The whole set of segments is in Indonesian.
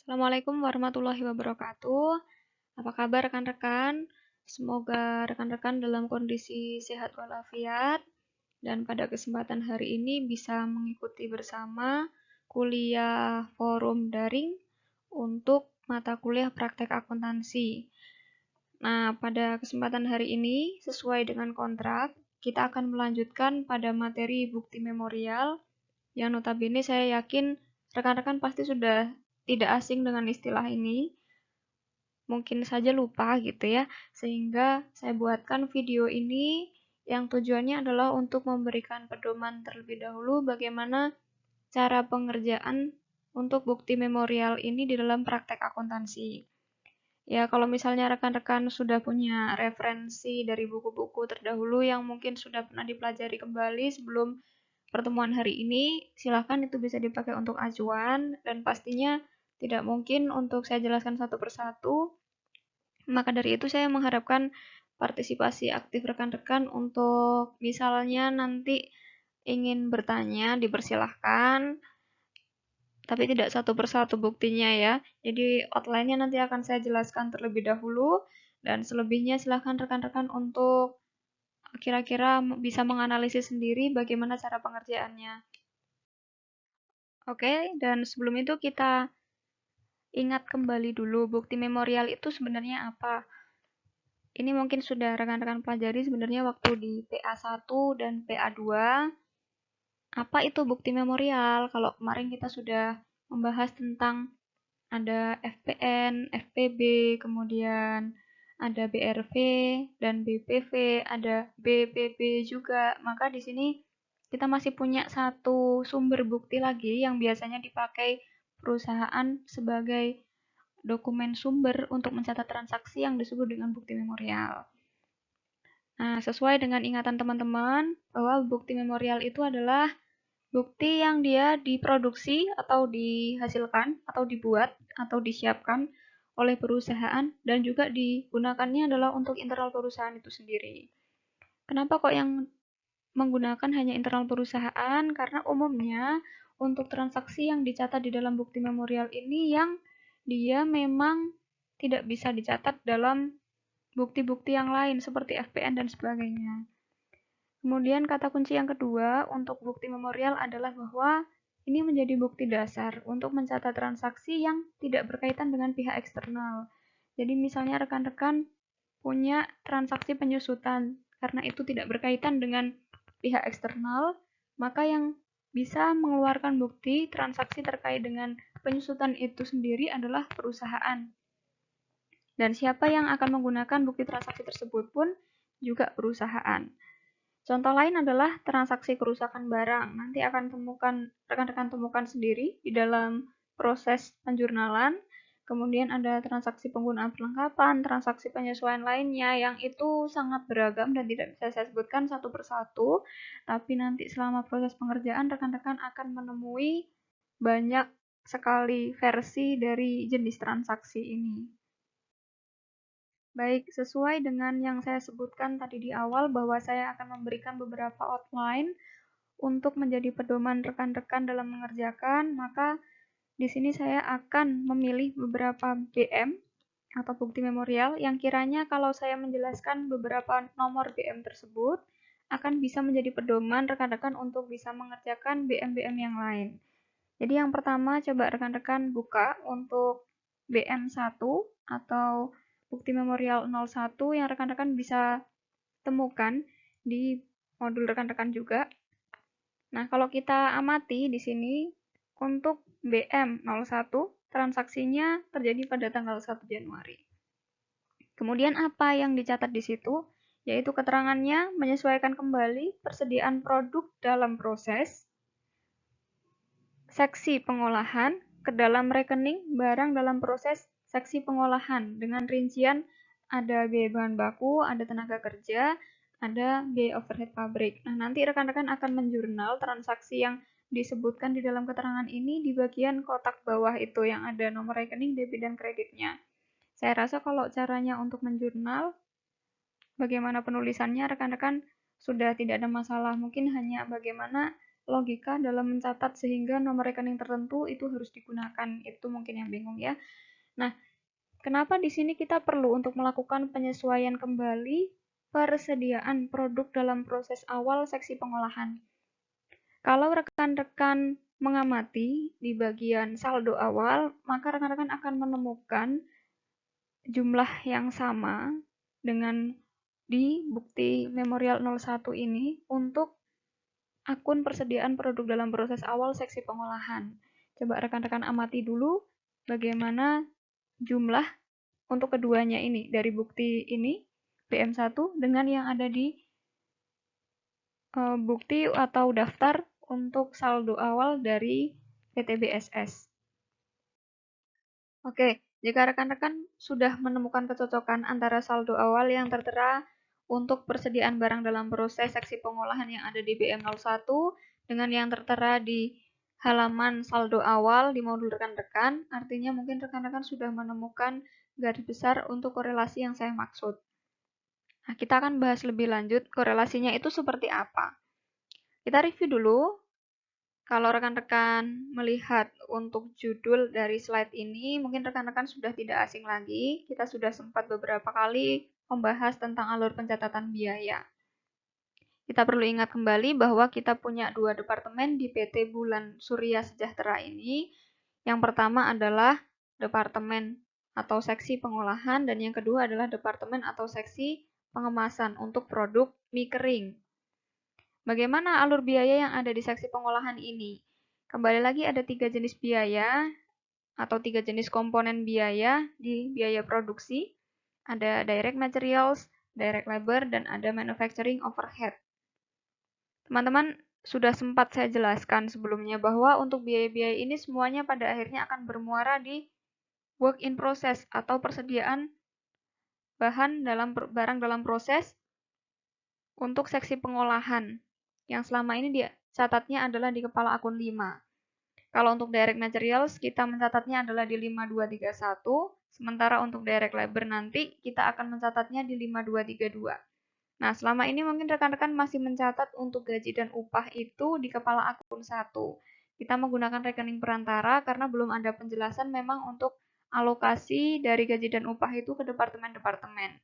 Assalamualaikum warahmatullahi wabarakatuh. Apa kabar rekan-rekan? Semoga rekan-rekan dalam kondisi sehat walafiat dan pada kesempatan hari ini bisa mengikuti bersama kuliah forum daring untuk mata kuliah praktek akuntansi. Nah, pada kesempatan hari ini, sesuai dengan kontrak, kita akan melanjutkan pada materi bukti memorial yang notabene saya yakin rekan-rekan pasti sudah tidak asing dengan istilah ini, mungkin saja lupa gitu ya, sehingga saya buatkan video ini yang tujuannya adalah untuk memberikan pedoman terlebih dahulu bagaimana cara pengerjaan untuk bukti memorial ini di dalam praktek akuntansi. Ya, kalau misalnya rekan-rekan sudah punya referensi dari buku-buku terdahulu yang mungkin sudah pernah dipelajari kembali sebelum pertemuan hari ini, silahkan itu bisa dipakai untuk acuan, dan pastinya tidak mungkin untuk saya jelaskan satu persatu. Maka dari itu saya mengharapkan partisipasi aktif rekan-rekan untuk misalnya nanti ingin bertanya, dipersilahkan, tapi tidak satu persatu buktinya ya. Jadi outline-nya nanti akan saya jelaskan terlebih dahulu, dan selebihnya silahkan rekan-rekan untuk kira-kira bisa menganalisis sendiri bagaimana cara pengerjaannya. Oke, dan sebelum itu kita ingat kembali dulu bukti memorial itu sebenarnya apa. Ini mungkin sudah rekan-rekan pelajari sebenarnya waktu di PA1 dan PA2. Apa itu bukti memorial? Kalau kemarin kita sudah membahas tentang ada FPN, FPB, kemudian ada BRV dan BPV, ada BPB juga. Maka di sini kita masih punya satu sumber bukti lagi yang biasanya dipakai perusahaan sebagai dokumen sumber untuk mencatat transaksi yang disebut dengan bukti memorial. Nah, sesuai dengan ingatan teman-teman bahwa bukti memorial itu adalah bukti yang dia diproduksi atau dihasilkan atau dibuat atau disiapkan oleh perusahaan dan juga digunakannya adalah untuk internal perusahaan itu sendiri. Kenapa kok yang menggunakan hanya internal perusahaan? Karena umumnya untuk transaksi yang dicatat di dalam bukti memorial ini yang dia memang tidak bisa dicatat dalam bukti-bukti yang lain seperti FPN dan sebagainya. Kemudian kata kunci yang kedua untuk bukti memorial adalah bahwa ini menjadi bukti dasar untuk mencatat transaksi yang tidak berkaitan dengan pihak eksternal. Jadi misalnya rekan-rekan punya transaksi penyusutan, karena itu tidak berkaitan dengan pihak eksternal, maka yang bisa mengeluarkan bukti transaksi terkait dengan penyusutan itu sendiri adalah perusahaan. Dan siapa yang akan menggunakan bukti transaksi tersebut pun juga perusahaan. Contoh lain adalah transaksi kerusakan barang. Nanti akan rekan-rekan temukan sendiri di dalam proses penjurnalan. Kemudian ada transaksi penggunaan perlengkapan, transaksi penyesuaian lainnya yang itu sangat beragam dan tidak bisa saya sebutkan satu persatu. Tapi nanti selama proses pengerjaan rekan-rekan akan menemui banyak sekali versi dari jenis transaksi ini. Baik, sesuai dengan yang saya sebutkan tadi di awal bahwa saya akan memberikan beberapa outline untuk menjadi pedoman rekan-rekan dalam mengerjakan, maka di sini saya akan memilih beberapa BM atau bukti memorial yang kiranya kalau saya menjelaskan beberapa nomor BM tersebut akan bisa menjadi pedoman rekan-rekan untuk bisa mengerjakan BM-BM yang lain. Jadi yang pertama coba rekan-rekan buka untuk BM1 atau bukti memorial 01 yang rekan-rekan bisa temukan di modul rekan-rekan juga. Nah, kalau kita amati di sini untuk BM01 transaksinya terjadi pada tanggal 1 Januari. Kemudian apa yang dicatat di situ? Yaitu keterangannya menyesuaikan kembali persediaan produk dalam proses, seksi pengolahan, ke dalam rekening barang dalam proses seksi pengolahan dengan rincian ada biaya bahan baku, ada tenaga kerja, ada biaya overhead pabrik. Nah, nanti rekan-rekan akan menjurnal transaksi yang disebutkan di dalam keterangan ini di bagian kotak bawah itu yang ada nomor rekening, debit, dan kreditnya. Saya rasa kalau caranya untuk menjurnal, bagaimana penulisannya rekan-rekan sudah tidak ada masalah. Mungkin hanya bagaimana logika dalam mencatat sehingga nomor rekening tertentu itu harus digunakan. Itu mungkin yang bingung ya. Nah, kenapa di sini kita perlu untuk melakukan penyesuaian kembali persediaan produk dalam proses awal seksi pengolahan? Kalau rekan-rekan mengamati di bagian saldo awal, maka rekan-rekan akan menemukan jumlah yang sama dengan di bukti memorial 01 ini untuk akun persediaan produk dalam proses awal seksi pengolahan. Coba rekan-rekan amati dulu bagaimana jumlah untuk keduanya ini dari bukti ini BM1 dengan yang ada di bukti atau daftar untuk saldo awal dari PTBSS. Oke, jika rekan-rekan sudah menemukan kecocokan antara saldo awal yang tertera untuk persediaan barang dalam proses seksi pengolahan yang ada di BM01 dengan yang tertera di halaman saldo awal di modul rekan-rekan, artinya mungkin rekan-rekan sudah menemukan garis besar untuk korelasi yang saya maksud. Nah, kita akan bahas lebih lanjut korelasinya itu seperti apa. Kita review dulu. Kalau rekan-rekan melihat untuk judul dari slide ini, mungkin rekan-rekan sudah tidak asing lagi. Kita sudah sempat beberapa kali membahas tentang alur pencatatan biaya. Kita perlu ingat kembali bahwa kita punya dua departemen di PT Bulan Surya Sejahtera ini. Yang pertama adalah departemen atau seksi pengolahan, dan yang kedua adalah departemen atau seksi pengemasan untuk produk mie kering. Bagaimana alur biaya yang ada di seksi pengolahan ini? Kembali lagi ada 3 jenis biaya atau 3 jenis komponen biaya di biaya produksi. Ada direct materials, direct labor, dan ada manufacturing overhead. Teman-teman sudah sempat saya jelaskan sebelumnya bahwa untuk biaya-biaya ini semuanya pada akhirnya akan bermuara di work in process atau persediaan barang dalam proses untuk seksi pengolahan yang selama ini dicatatnya adalah di kepala akun 5. Kalau untuk direct materials, kita mencatatnya adalah di 5231, sementara untuk direct labor nanti kita akan mencatatnya di 5232. Nah, selama ini mungkin rekan-rekan masih mencatat untuk gaji dan upah itu di kepala akun 1. Kita menggunakan rekening perantara karena belum ada penjelasan memang untuk alokasi dari gaji dan upah itu ke departemen-departemen.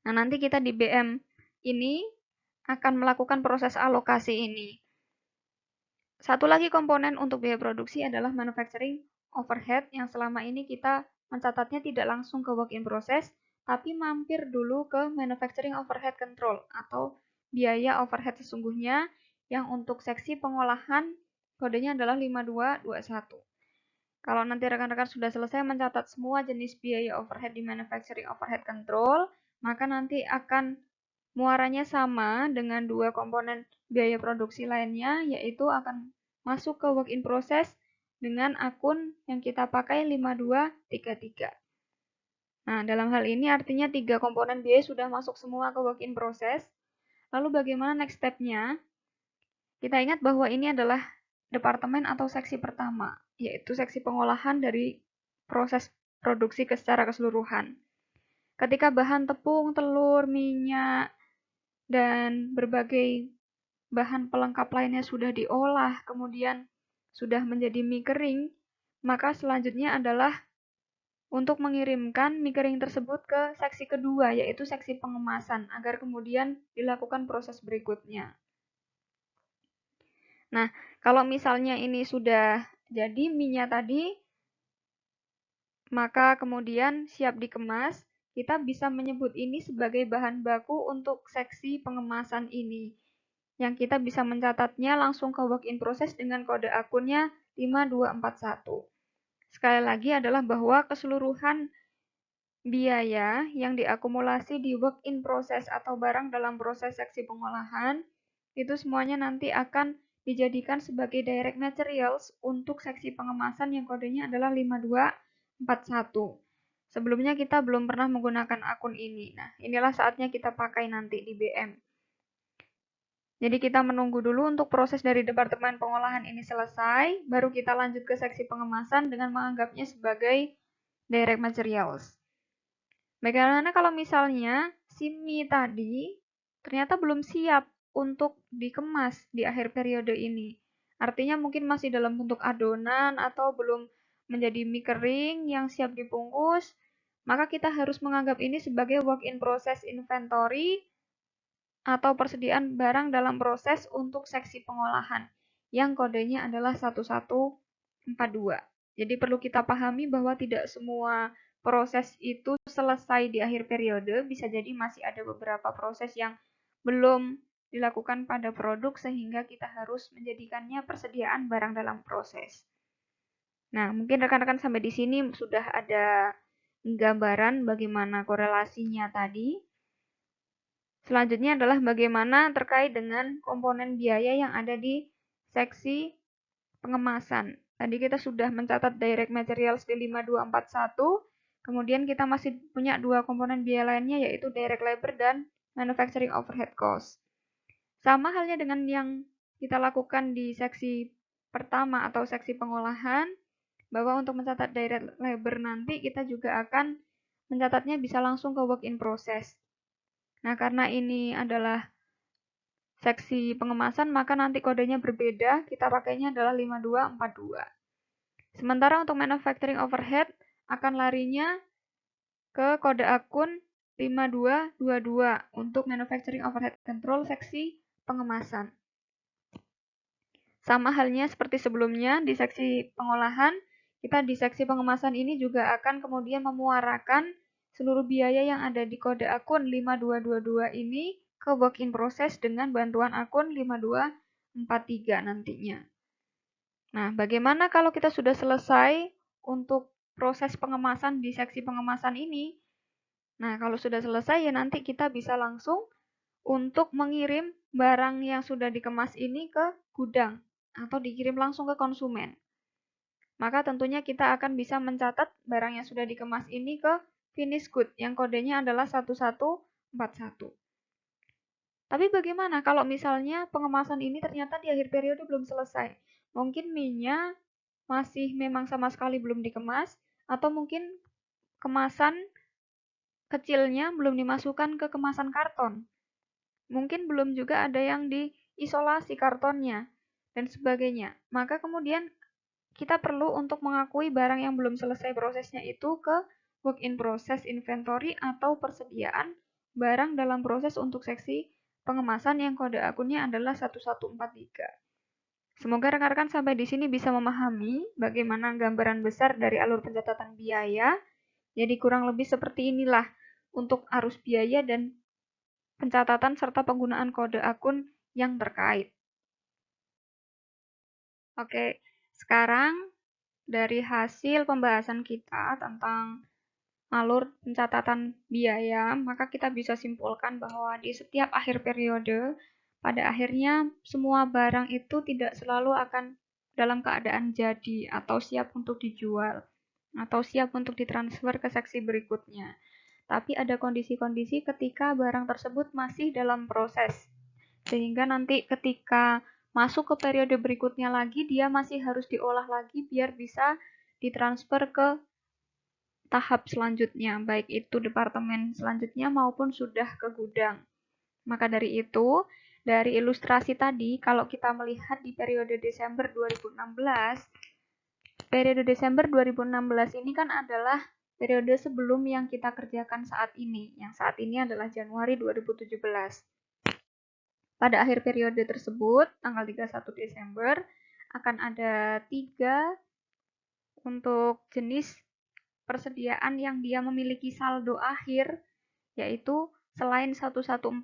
Nah, nanti kita di BM ini akan melakukan proses alokasi ini. Satu lagi komponen untuk biaya produksi adalah manufacturing overhead yang selama ini kita mencatatnya tidak langsung ke work in process, tapi mampir dulu ke manufacturing overhead control atau biaya overhead sesungguhnya yang untuk seksi pengolahan kodenya adalah 5221. Kalau nanti rekan-rekan sudah selesai mencatat semua jenis biaya overhead di manufacturing overhead control, maka nanti akan muaranya sama dengan dua komponen biaya produksi lainnya, yaitu akan masuk ke work in process dengan akun yang kita pakai 5233. Nah, dalam hal ini artinya 3 komponen biaya sudah masuk semua ke work in process. Lalu bagaimana next step-nya? Kita ingat bahwa ini adalah departemen atau seksi pertama, yaitu seksi pengolahan dari proses produksi secara keseluruhan. Ketika bahan tepung, telur, minyak, dan berbagai bahan pelengkap lainnya sudah diolah, kemudian sudah menjadi mie kering, maka selanjutnya adalah untuk mengirimkan mie kering tersebut ke seksi kedua, yaitu seksi pengemasan, agar kemudian dilakukan proses berikutnya. Nah, kalau misalnya ini sudah jadi mie-nya tadi, maka kemudian siap dikemas, kita bisa menyebut ini sebagai bahan baku untuk seksi pengemasan ini. Yang kita bisa mencatatnya langsung ke work in process dengan kode akunnya 5241. Sekali lagi adalah bahwa keseluruhan biaya yang diakumulasi di work in process atau barang dalam proses seksi pengolahan, itu semuanya nanti akan dijadikan sebagai direct materials untuk seksi pengemasan yang kodenya adalah 5241. Sebelumnya kita belum pernah menggunakan akun ini. Nah, inilah saatnya kita pakai nanti di BM. Jadi kita menunggu dulu untuk proses dari departemen pengolahan ini selesai, baru kita lanjut ke seksi pengemasan dengan menganggapnya sebagai direct materials. Bagaimana kalau misalnya si mie tadi ternyata belum siap untuk dikemas di akhir periode ini. Artinya mungkin masih dalam bentuk adonan atau belum menjadi mie kering yang siap dibungkus, maka kita harus menganggap ini sebagai work in process inventory atau persediaan barang dalam proses untuk seksi pengolahan yang kodenya adalah 1142. Jadi perlu kita pahami bahwa tidak semua proses itu selesai di akhir periode, bisa jadi masih ada beberapa proses yang belum dilakukan pada produk sehingga kita harus menjadikannya persediaan barang dalam proses. Nah, mungkin rekan-rekan sampai di sini sudah ada gambaran bagaimana korelasinya tadi. Selanjutnya adalah bagaimana terkait dengan komponen biaya yang ada di seksi pengemasan. Tadi kita sudah mencatat direct materials di 5241, kemudian kita masih punya dua komponen biaya lainnya yaitu direct labor dan manufacturing overhead cost. Sama halnya dengan yang kita lakukan di seksi pertama atau seksi pengolahan, bahwa untuk mencatat direct labor nanti kita juga akan mencatatnya bisa langsung ke work in process. Nah, karena ini adalah seksi pengemasan, maka nanti kodenya berbeda, kita pakainya adalah 5242. Sementara untuk manufacturing overhead akan larinya ke kode akun 5222 untuk manufacturing overhead control seksi pengemasan. Sama halnya seperti sebelumnya di seksi pengolahan, kita di seksi pengemasan ini juga akan kemudian memuarakan seluruh biaya yang ada di kode akun 5222 ini ke work in process dengan bantuan akun 5243 nantinya. Nah, bagaimana kalau kita sudah selesai untuk proses pengemasan di seksi pengemasan ini? Nah, kalau sudah selesai ya nanti kita bisa langsung untuk mengirim barang yang sudah dikemas ini ke gudang atau dikirim langsung ke konsumen. Maka tentunya kita akan bisa mencatat barang yang sudah dikemas ini ke finish good yang kodenya adalah 1141. Tapi bagaimana kalau misalnya pengemasan ini ternyata di akhir periode belum selesai? Mungkin mie-nya masih memang sama sekali belum dikemas, atau mungkin kemasan kecilnya belum dimasukkan ke kemasan karton. Mungkin belum juga ada yang diisolasi kartonnya, dan sebagainya. Maka kemudian kita perlu untuk mengakui barang yang belum selesai prosesnya itu ke work in process inventory atau persediaan barang dalam proses untuk seksi pengemasan yang kode akunnya adalah 1143. Semoga rekan-rekan sampai di sini bisa memahami bagaimana gambaran besar dari alur pencatatan biaya. Jadi kurang lebih seperti inilah untuk arus biaya dan pencatatan serta penggunaan kode akun yang terkait. Oke, sekarang dari hasil pembahasan kita tentang alur pencatatan biaya, maka kita bisa simpulkan bahwa di setiap akhir periode, pada akhirnya semua barang itu tidak selalu akan dalam keadaan jadi atau siap untuk dijual atau siap untuk ditransfer ke seksi berikutnya. Tapi ada kondisi-kondisi ketika barang tersebut masih dalam proses, sehingga nanti ketika masuk ke periode berikutnya lagi, dia masih harus diolah lagi biar bisa ditransfer ke tahap selanjutnya, baik itu departemen selanjutnya maupun sudah ke gudang. Maka dari itu, dari ilustrasi tadi, kalau kita melihat di periode Desember 2016, periode Desember 2016 ini kan adalah periode sebelum yang kita kerjakan saat ini. Yang saat ini adalah Januari 2017. Pada akhir periode tersebut, tanggal 31 Desember, akan ada 3 untuk jenis persediaan yang dia memiliki saldo akhir, yaitu selain 1141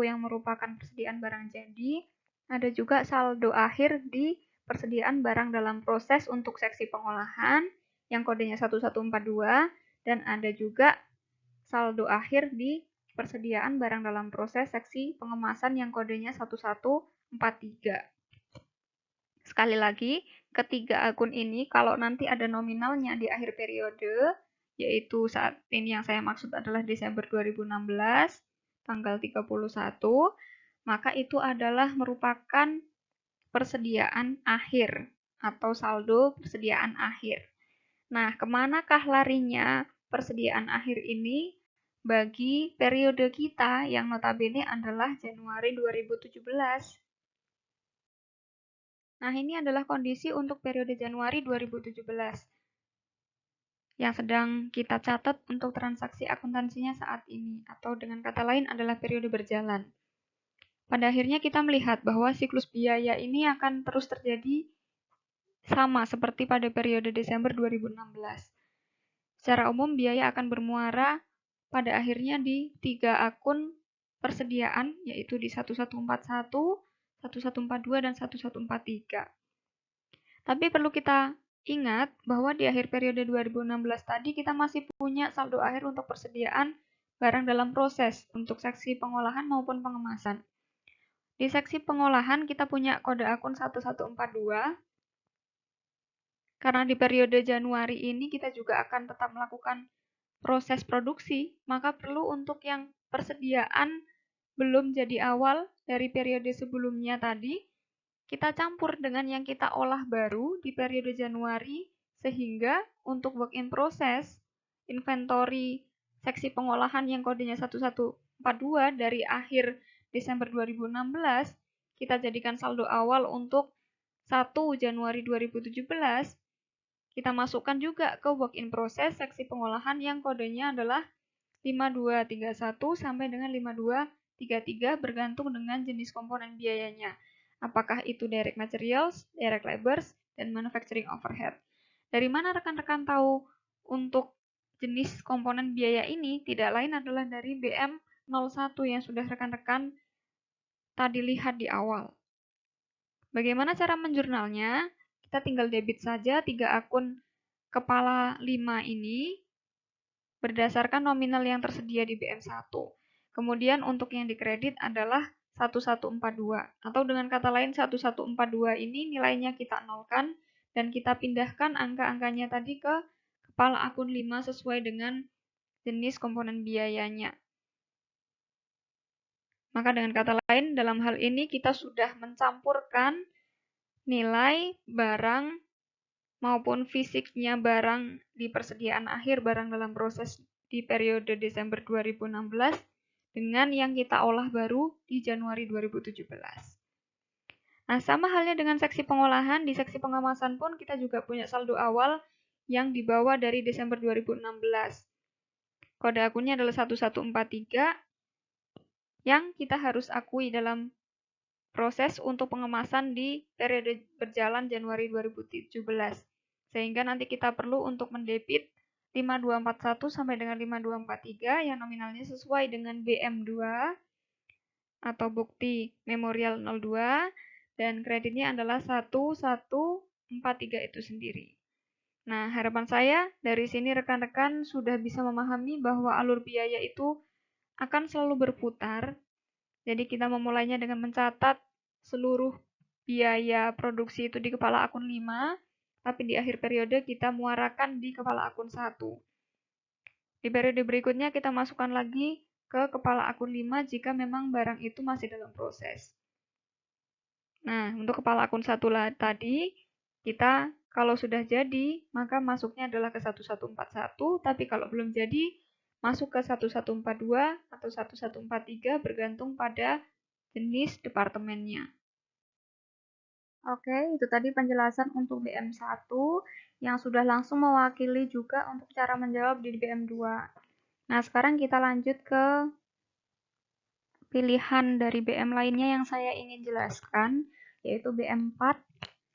yang merupakan persediaan barang jadi, ada juga saldo akhir di persediaan barang dalam proses untuk seksi pengolahan yang kodenya 1142, dan ada juga saldo akhir di persediaan barang dalam proses seksi pengemasan yang kodenya 1143. Sekali lagi, ketiga akun ini kalau nanti ada nominalnya di akhir periode, yaitu saat ini yang saya maksud adalah Desember 2016, tanggal 31, maka itu adalah merupakan persediaan akhir atau saldo persediaan akhir. Nah, kemanakah larinya persediaan akhir ini? bagi periode kita yang notabene adalah Januari 2017. Nah, ini adalah kondisi untuk periode Januari 2017 yang sedang kita catat untuk transaksi akuntansinya saat ini, atau dengan kata lain adalah periode berjalan. Pada akhirnya kita melihat bahwa siklus biaya ini akan terus terjadi sama seperti pada periode Desember 2016. Secara umum, biaya akan bermuara pada akhirnya di 3 akun persediaan, yaitu di 1141, 1142, dan 1143. Tapi perlu kita ingat bahwa di akhir periode 2016 tadi kita masih punya saldo akhir untuk persediaan barang dalam proses untuk seksi pengolahan maupun pengemasan. Di seksi pengolahan kita punya kode akun 1142. Karena di periode Januari ini kita juga akan tetap melakukan proses produksi, maka perlu untuk yang persediaan belum jadi awal dari periode sebelumnya tadi, kita campur dengan yang kita olah baru di periode Januari, sehingga untuk work in process, inventory seksi pengolahan yang kodenya 1142 dari akhir Desember 2016, kita jadikan saldo awal untuk 1 Januari 2017, kita masukkan juga ke work in process seksi pengolahan yang kodenya adalah 5231 sampai dengan 5233 bergantung dengan jenis komponen biayanya. Apakah itu direct materials, direct labors, dan manufacturing overhead. Dari mana rekan-rekan tahu untuk jenis komponen biaya ini? Tidak lain adalah dari BM01 yang sudah rekan-rekan tadi lihat di awal. Bagaimana cara menjurnalnya? Kita tinggal debit saja 3 akun kepala 5 ini berdasarkan nominal yang tersedia di BM1. Kemudian untuk yang dikredit adalah 1142, atau dengan kata lain 1142 ini nilainya kita nolkan dan kita pindahkan angka-angkanya tadi ke kepala akun 5 sesuai dengan jenis komponen biayanya. Maka dengan kata lain, dalam hal ini kita sudah mencampurkan nilai barang maupun fisiknya barang di persediaan akhir barang dalam proses di periode Desember 2016 dengan yang kita olah baru di Januari 2017. Nah, sama halnya dengan seksi pengolahan, di seksi pengemasan pun kita juga punya saldo awal yang dibawa dari Desember 2016. Kode akunnya adalah 1143 yang kita harus akui dalam proses untuk pengemasan di periode berjalan Januari 2017. Sehingga nanti kita perlu untuk mendebit 5241 sampai dengan 5243 yang nominalnya sesuai dengan BM2 atau bukti memorial 02 dan kreditnya adalah 1143 itu sendiri. Nah, harapan saya dari sini rekan-rekan sudah bisa memahami bahwa alur biaya itu akan selalu berputar. Jadi kita memulainya dengan mencatat seluruh biaya produksi itu di kepala akun 5, tapi di akhir periode kita muarakan di kepala akun 1. Di periode berikutnya kita masukkan lagi ke kepala akun 5 jika memang barang itu masih dalam proses. Nah, untuk kepala akun 1 tadi, kita kalau sudah jadi, maka masuknya adalah ke 1141, tapi kalau belum jadi, masuk ke 1142 atau 1143 bergantung pada jenis departemennya. Oke, itu tadi penjelasan untuk BM1 yang sudah langsung mewakili juga untuk cara menjawab di BM2. Nah, sekarang kita lanjut ke pilihan dari BM lainnya yang saya ingin jelaskan, yaitu BM4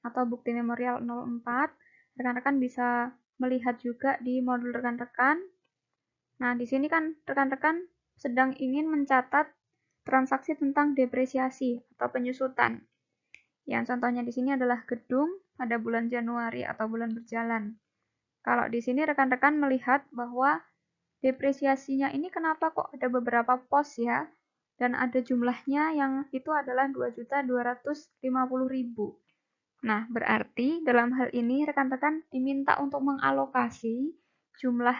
atau bukti memorial 04. Rekan-rekan bisa melihat juga di modul rekan-rekan. Nah, di sini kan rekan-rekan sedang ingin mencatat transaksi tentang depresiasi atau penyusutan. Yang contohnya di sini adalah gedung pada bulan Januari atau bulan berjalan. Kalau di sini rekan-rekan melihat bahwa depresiasinya ini kenapa kok ada beberapa pos ya, dan ada jumlahnya yang itu adalah 2.250.000. Nah, berarti dalam hal ini rekan-rekan diminta untuk mengalokasi jumlah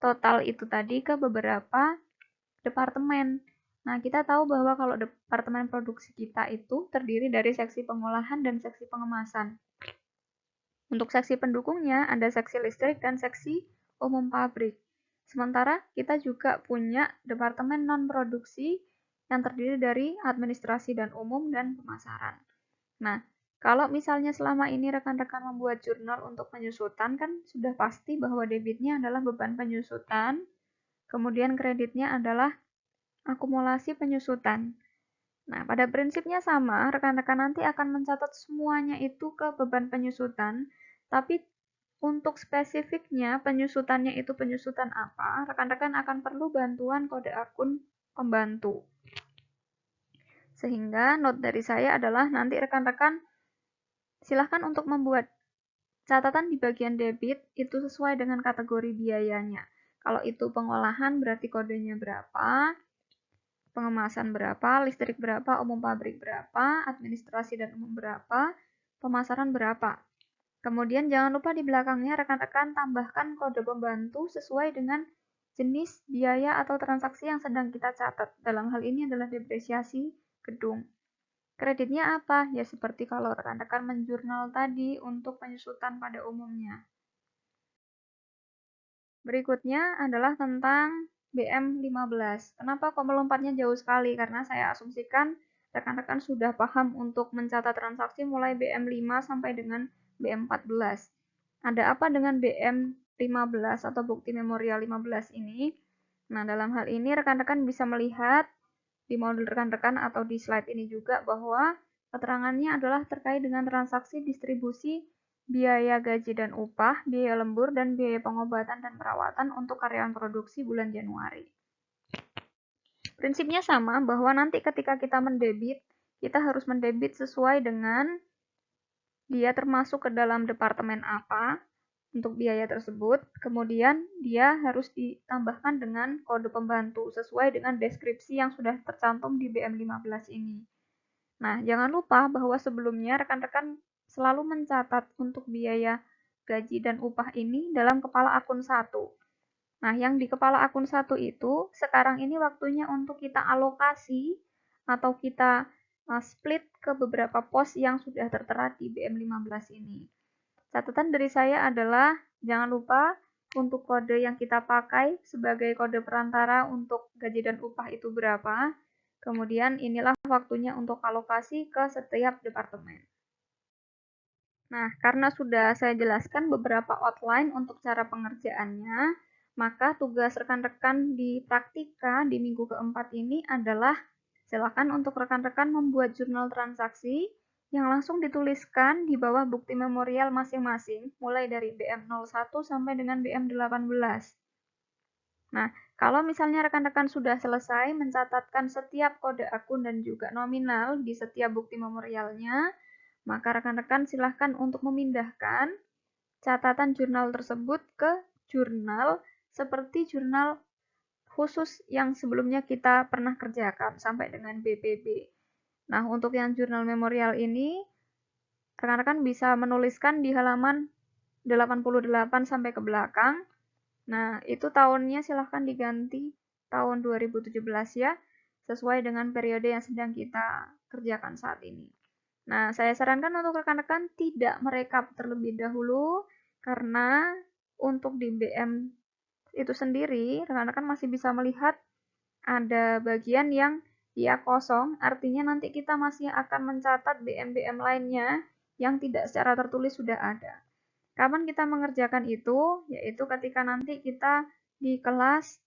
total itu tadi ke beberapa departemen. Nah, kita tahu bahwa kalau departemen produksi kita itu terdiri dari seksi pengolahan dan seksi pengemasan. Untuk seksi pendukungnya ada seksi listrik dan seksi umum pabrik. Sementara kita juga punya departemen non-produksi yang terdiri dari administrasi dan umum dan pemasaran. Nah, kalau misalnya selama ini rekan-rekan membuat jurnal untuk penyusutan, kan sudah pasti bahwa debitnya adalah beban penyusutan, kemudian kreditnya adalah akumulasi penyusutan. Nah, pada prinsipnya sama, rekan-rekan nanti akan mencatat semuanya itu ke beban penyusutan, tapi untuk spesifiknya penyusutannya itu penyusutan apa, rekan-rekan akan perlu bantuan kode akun pembantu. Sehingga note dari saya adalah nanti rekan-rekan silahkan untuk membuat catatan di bagian debit itu sesuai dengan kategori biayanya. Kalau itu pengolahan berarti kodenya berapa, pengemasan berapa, listrik berapa, umum pabrik berapa, administrasi dan umum berapa, pemasaran berapa. Kemudian jangan lupa di belakangnya rekan-rekan tambahkan kode pembantu sesuai dengan jenis biaya atau transaksi yang sedang kita catat. Dalam hal ini adalah depresiasi gedung. Kreditnya apa? Ya seperti kalau rekan-rekan menjurnal tadi untuk penyusutan pada umumnya. Berikutnya adalah tentang BM15. Kenapa kok melompatnya jauh sekali? Karena saya asumsikan rekan-rekan sudah paham untuk mencatat transaksi mulai BM5 sampai dengan BM14. Ada apa dengan BM15 atau bukti memorial 15 ini? Nah, dalam hal ini rekan-rekan bisa melihat di modul rekan-rekan atau di slide ini juga bahwa keterangannya adalah terkait dengan transaksi distribusi biaya gaji dan upah, biaya lembur, dan biaya pengobatan dan perawatan untuk karyawan produksi bulan Januari. Prinsipnya sama, bahwa nanti ketika kita mendebit, kita harus mendebit sesuai dengan dia termasuk ke dalam departemen apa untuk biaya tersebut, kemudian dia harus ditambahkan dengan kode pembantu sesuai dengan deskripsi yang sudah tercantum di BM15 ini. Nah, jangan lupa bahwa sebelumnya rekan-rekan selalu mencatat untuk biaya gaji dan upah ini dalam kepala akun 1. Nah, yang di kepala akun 1 itu sekarang ini waktunya untuk kita alokasi atau kita split ke beberapa pos yang sudah tertera di BM15 ini. Catatan dari saya adalah jangan lupa untuk kode yang kita pakai sebagai kode perantara untuk gaji dan upah itu berapa. Kemudian inilah waktunya untuk alokasi ke setiap departemen. Nah, karena sudah saya jelaskan beberapa outline untuk cara pengerjaannya, maka tugas rekan-rekan di praktika di minggu keempat ini adalah silakan untuk rekan-rekan membuat jurnal transaksi yang langsung dituliskan di bawah bukti memorial masing-masing, mulai dari BM01 sampai dengan BM18. Nah, kalau misalnya rekan-rekan sudah selesai mencatatkan setiap kode akun dan juga nominal di setiap bukti memorialnya, maka rekan-rekan silahkan untuk memindahkan catatan jurnal tersebut ke jurnal seperti jurnal khusus yang sebelumnya kita pernah kerjakan sampai dengan BPB. Nah, untuk yang jurnal memorial ini, rekan-rekan bisa menuliskan di halaman 88 sampai ke belakang. Nah, itu tahunnya silahkan diganti tahun 2017 ya, sesuai dengan periode yang sedang kita kerjakan saat ini. Nah, saya sarankan untuk rekan-rekan tidak merekap terlebih dahulu, karena untuk di BM itu sendiri, rekan-rekan masih bisa melihat ada bagian yang dia kosong, artinya nanti kita masih akan mencatat BM-BM lainnya yang tidak secara tertulis sudah ada. Kapan kita mengerjakan itu? Yaitu ketika nanti kita di kelas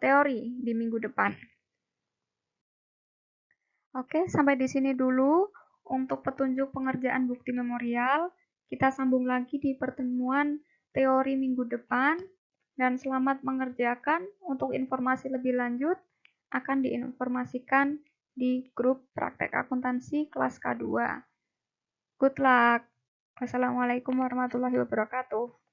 teori di minggu depan. Oke, sampai di sini dulu untuk petunjuk pengerjaan bukti memorial. Kita sambung lagi di pertemuan teori minggu depan. Dan selamat mengerjakan. Untuk informasi lebih lanjut akan diinformasikan di grup praktek akuntansi kelas K2. Good luck. Wassalamualaikum warahmatullahi wabarakatuh.